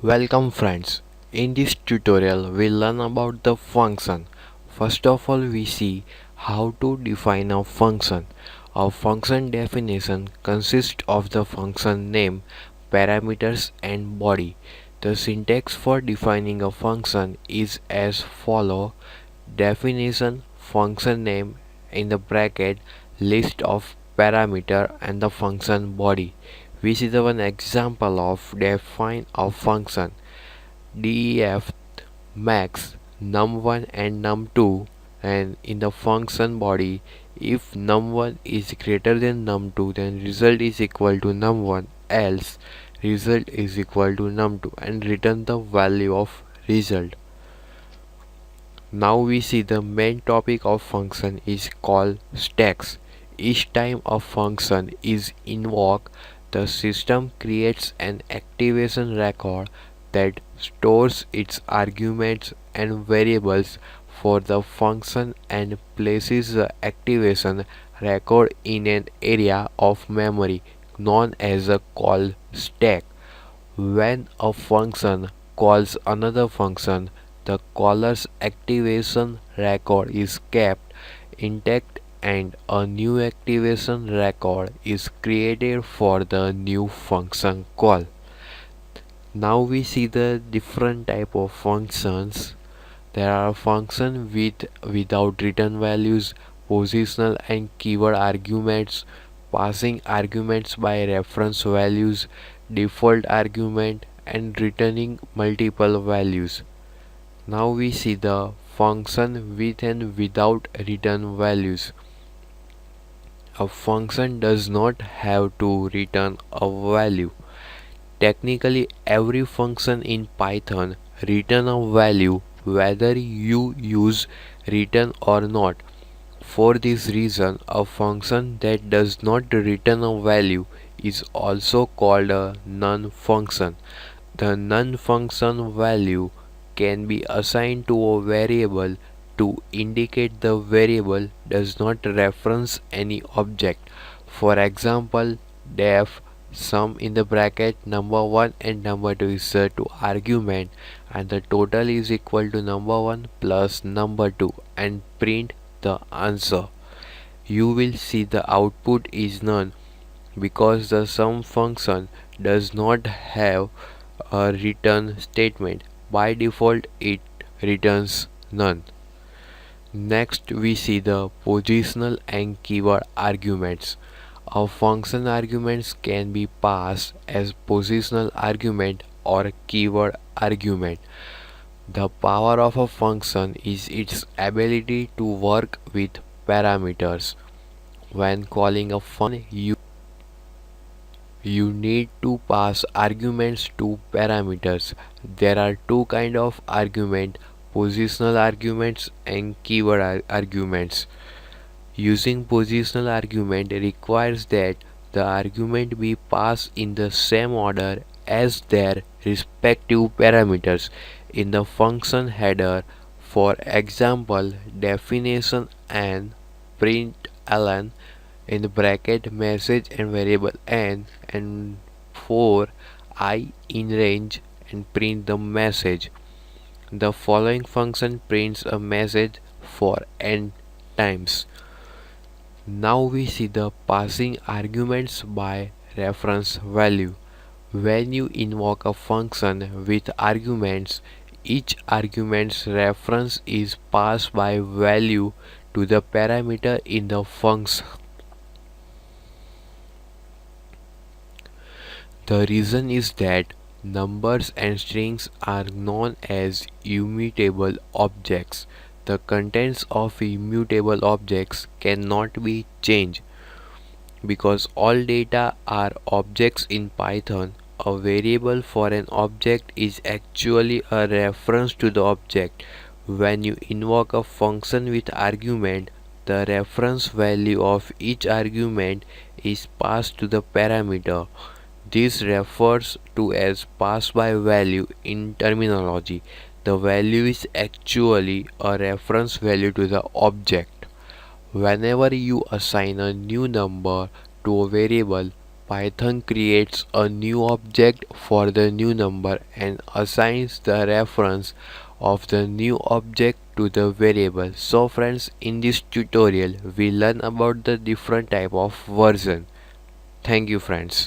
Welcome friends. In this tutorial we'll learn about the function. First of all we see how to define a function. A function definition consists of the function name, parameters and body. The syntax for defining a function is as follow: definition, function name in the bracket, list of parameter and the function body. We see the one example of define a function def max num1 and num2, and in the function body, if num1 is greater than num2 then result is equal to num1, else result is equal to num2, and return the value of result. Now we see the main topic of function is called stacks. Each time a function is invoked, the system creates an activation record that stores its arguments and variables for the function and places the activation record in an area of memory known as a call stack. When a function calls another function, the caller's activation record is kept intact and a new activation record is created for the new function call. Now we see the different type of functions. There are functions with without return values, positional and keyword arguments, passing arguments by reference values, default argument, and returning multiple values. Now we see the function with and without return values. A function does not have to return a value. Technically, every function in Python return a value whether you use return or not. For this reason, a function that does not return a value is also called a none function. The none function value can be assigned to a variable to indicate the variable does not reference any object. For example, def sum in the bracket number1 and number2 is the two argument, and the total is equal to number1 plus number2, and print the answer. You will see the output is none because the sum function does not have a return statement. By default it returns none. Next we see the positional and keyword arguments. A function arguments can be passed as positional argument or keyword argument. The power of a function is its ability to work with parameters. When calling a function, you need to pass arguments to parameters. There are two kinds of argument: positional arguments and keyword arguments. Using positional argument requires that the argument be passed in the same order as their respective parameters in the function header. For example, definition and println in the bracket message and variable n, and for I in range, and print the message. The following function prints a message for n times. Now we see the passing arguments by reference value. When you invoke a function with arguments, each argument's reference is passed by value to the parameter in the function. The reason is that numbers and strings are known as immutable objects. The contents of immutable objects cannot be changed. Because all data are objects in Python, a variable for an object is actually a reference to the object. When you invoke a function with argument, the reference value of each argument is passed to the parameter. This refers to as pass by value in terminology. The value is actually a reference value to the object. Whenever you assign a new number to a variable, Python creates a new object for the new number and assigns the reference of the new object to the variable. So friends, in this tutorial we learn about the different type of version. Thank you friends.